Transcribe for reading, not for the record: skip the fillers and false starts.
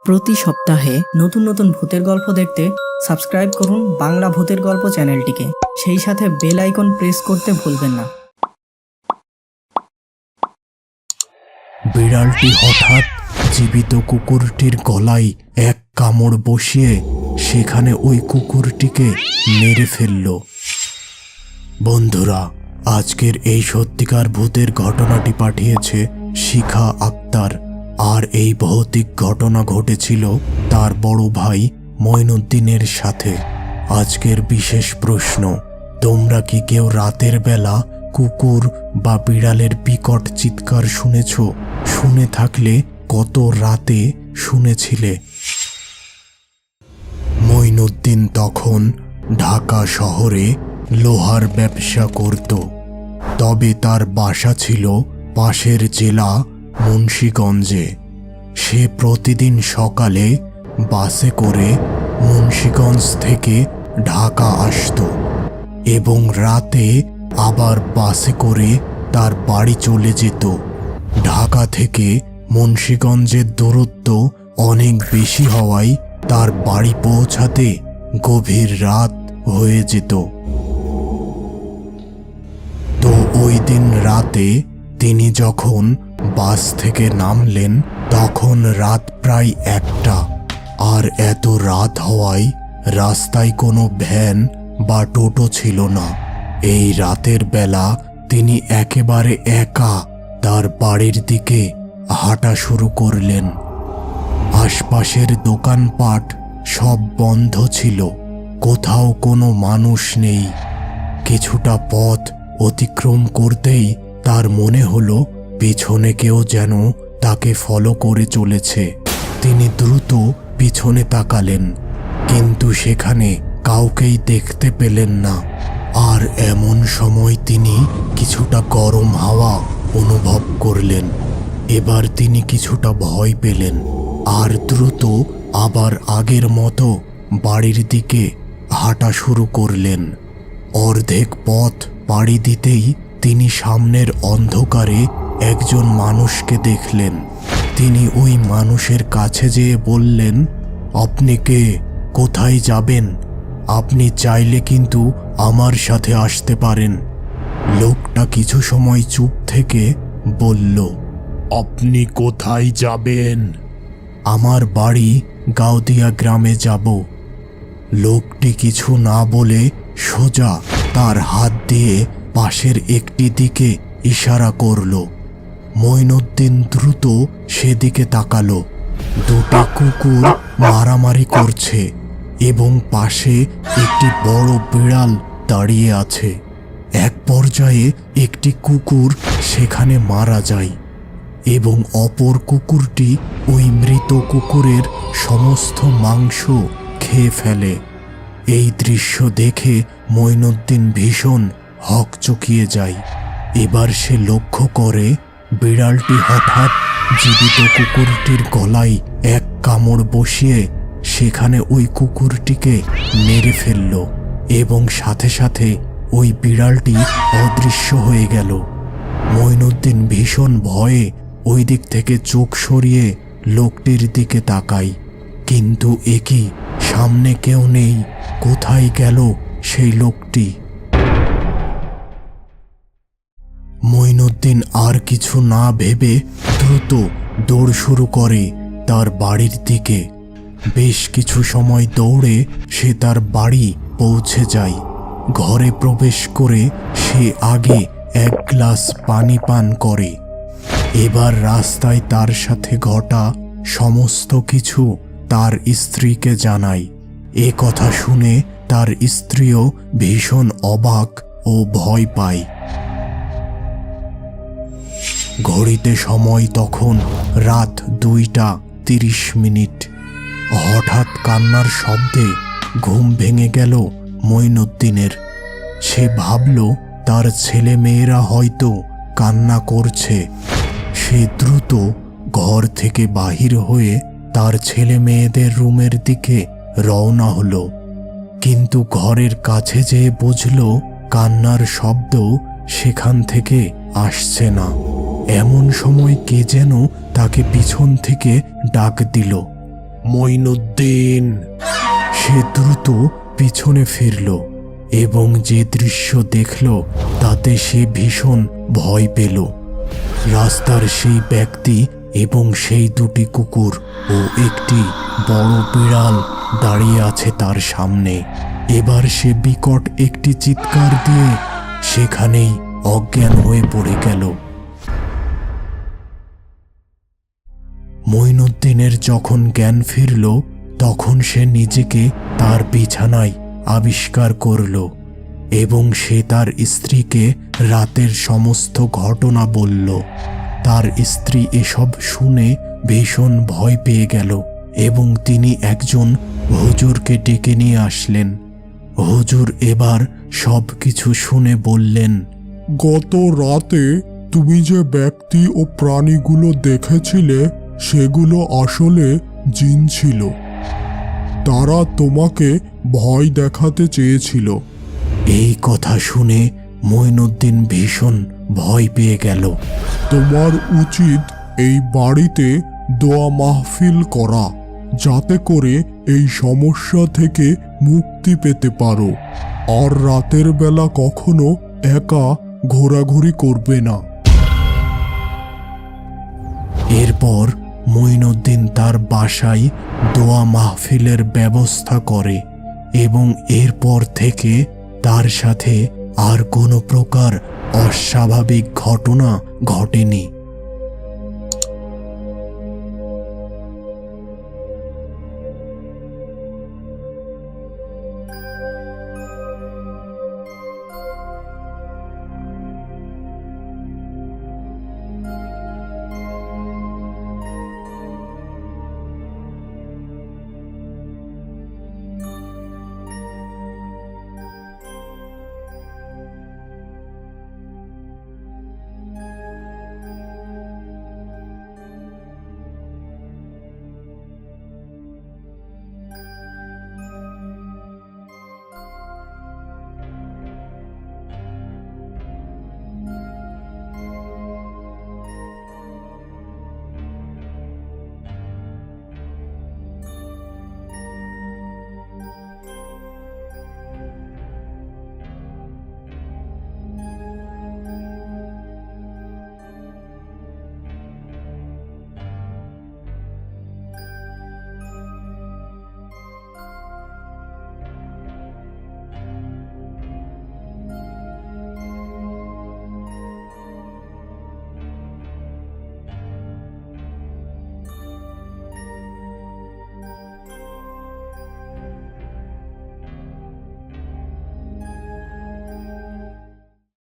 প্রতি সপ্তাহে নতুন নতুন ভূতের গল্প দেখতে সাবস্ক্রাইব করুন বাংলা ভূতের গল্প চ্যানেলটিকে। সেই সাথে বেল আইকন প্রেস করতে ভুলবেন না। বিড়ালটি হঠাৎ জীবিত কুকুরটির গলায় এক কামড় বসিয়ে সেখানে ওই কুকুরটিকে মেরে ফেলল। বন্ধুরা, আজকের এই সত্যিকার ভূতের ঘটনাটি পাঠিয়েছে শিখা আক্তার। আর এই ভৌতিক ঘটনা ঘটেছিল তার বড় ভাই মঈনুদ্দিনের সাথে। আজকের বিশেষ প্রশ্ন, তোমরা কি কেউ রাতের বেলা কুকুর বা বিড়ালের বিকট চিৎকার শুনেছ? শুনে থাকলে কত রাতে শুনেছিলে? মঈনুদ্দিন তখন ঢাকা শহরে লোহার ব্যবসা করত। তবে তার বাসা ছিল পাশের জেলা মুন্সিগঞ্জে। সে প্রতিদিন সকালে বাসে করে মুন্সিগঞ্জ থেকে ঢাকা আসত এবং রাতে আবার বাসে করে তার বাড়ি চলে যেত। ঢাকা থেকে মুন্সিগঞ্জের দূরত্ব অনেক বেশি হওয়ায় তার বাড়ি পৌঁছাতে গভীর রাত হয়ে যেত। তো ওই দিন রাতে তিনি যখন বাস থেকে নামলেন তখন রাত প্রায় 1টা। আর এত রাত হওয়ায় রাস্তায় কোনো ভ্যান বা টোটো ছিল না। এই রাতের বেলা তিনি একেবারে একা তার বাড়ির দিকে হাঁটা শুরু করলেন। আশপাশের দোকানপাট সব বন্ধ ছিল, কোথাও কোনো মানুষ নেই। কিছুটা পথ অতিক্রম করতেই তার মনে হলো পিছনে কেউ যেন তাকে ফলো করে চলেছে। তিনি দ্রুত পিছনে তাকালেন, কিন্তু সেখানে কাউকেই দেখতে পেলেন না। আর এমন সময় তিনি কিছুটা গরম হাওয়া অনুভব করলেন। এবার তিনি কিছুটা ভয় পেলেন আর দ্রুত আবার আগের মতো বাড়ির দিকে হাঁটা শুরু করলেন। অর্ধেক পথ পাড়ি দিতেই তিনি সামনের অন্ধকারে একজন মানুষকে দেখলেন। তিনি ওই মানুষের কাছে যেয়ে বললেন, আপনি কে? কোথায় যাবেন? আপনি চাইলে কিন্তু আমার সাথে আসতে পারেন। লোকটা কিছু সময় চুপ থেকে বলল, আপনি কোথায় যাবেন? আমার বাড়ি গাউদিয়া গ্রামে যাব। লোকটি কিছু না বলে সোজা তার হাত দিয়ে পাশের একটি দিকে ইশারা করল। মঈনুদ্দিন দ্রুত সেদিকে তাকালো। দুটো কুকুর মারামারি করছে এবং পাশে একটি বড় বিড়াল দাঁড়িয়ে আছে। এক পর্যায়ে একটি কুকুর সেখানে মারা যায় এবং অপর কুকুরটি ওই মৃত কুকুরের সমস্ত মাংস খেয়ে ফেলে। এই দৃশ্য দেখে মঈনুদ্দিন ভীষণ হকচকিয়ে যায়। এবার সে লক্ষ্য করে বিড়ালটি হঠাৎ জীবিত কুকুরটির গলায় এক কামড় বসিয়ে সেখানে ওই কুকুরটিকে মেরে ফেলল এবং সাথে সাথে ওই বিড়ালটি অদৃশ্য হয়ে গেল। মঈনুদ্দিন ভীষণ ভয়ে ওই দিক থেকে চোখ সরিয়ে লোকটির দিকে তাকায়, কিন্তু একই সামনে কেউ নেই। কোথায় গেল সেই লোকটি? মঈনুদ্দিন আর কিছু না ভেবে দ্রুত দৌড় শুরু করে তার বাড়ির দিকে। বেশ কিছু সময় দৌড়ে সে তার বাড়ি পৌঁছে যায়। ঘরে প্রবেশ করে সে আগে এক গ্লাস পানি পান করে। এবার রাস্তায় তার সাথে ঘটা সমস্ত কিছু তার স্ত্রীকে জানায়। এ কথা শুনে তার স্ত্রীও ভীষণ অবাক ও ভয় পায়। ঘড়িতে সময় তখন রাত 2:30। হঠাৎ কান্নার শব্দে ঘুম ভেঙে গেল মঈনুদ্দিনের। সে ভাবল তার ছেলে মেয়েরা হয়তো কান্না করছে। সে দ্রুত ঘর থেকে বাহির হয়ে তার ছেলে মেয়েদের রুমের দিকে রওনা হলো, কিন্তু ঘরের কাছে যেয়ে বুঝল কান্নার শব্দ সেখান থেকে আসছে না। এমন সময় কে যেন তাকে পিছন থেকে ডাক দিল। মঈনুদ্দিন। সে দ্রুত পিছনে ফিরল এবং যে দৃশ্য দেখল তাতে সে ভীষণ ভয় পেল। রাস্তার সেই ব্যক্তি এবং সেই দুটি কুকুর ও একটি বড় বিড়াল দাঁড়িয়ে আছে তার সামনে। এবার সে বিকট একটি চিৎকার দিয়ে সেখানেই অজ্ঞান হয়ে পড়ে গেল। মঈনুদ্দিনের যখন জ্ঞান ফিরল তখন সে নিজেকে তার বিছানায় আবিষ্কার করল এবং সে তার স্ত্রীকে রাতের সমস্ত ঘটনা বলল। তার স্ত্রী এসব শুনে ভীষণ ভয় পেয়ে গেল এবং তিনি একজন হুজুরকে ডেকে নিয়ে আসলেন। হুজুর এবার সব কিছু শুনে বললেন, গত রাতে তুমি যে ব্যক্তি ও প্রাণীগুলো দেখেছিলে সেগুলো আসলে জিন ছিল। তারা তোমাকে ভয় দেখাতে চেয়েছিল। এই কথা শুনে মঈনুদ্দিন ভীষণ ভয় পেয়ে গেল। তোমার উচিত এই বাড়িতে দোয়া মাহফিল করা, যাতে করে এই সমস্যা থেকে মুক্তি পেতে পারো। আর রাতের বেলা কখনো একা ঘোরাঘুরি করবে না। এরপর মঈনুদ্দিন তার বাসায় দোয়া মাহফিলের ব্যবস্থা করে এবং এরপর থেকে তার সাথে আর কোনো প্রকার অস্বাভাবিক ঘটনা ঘটেনি।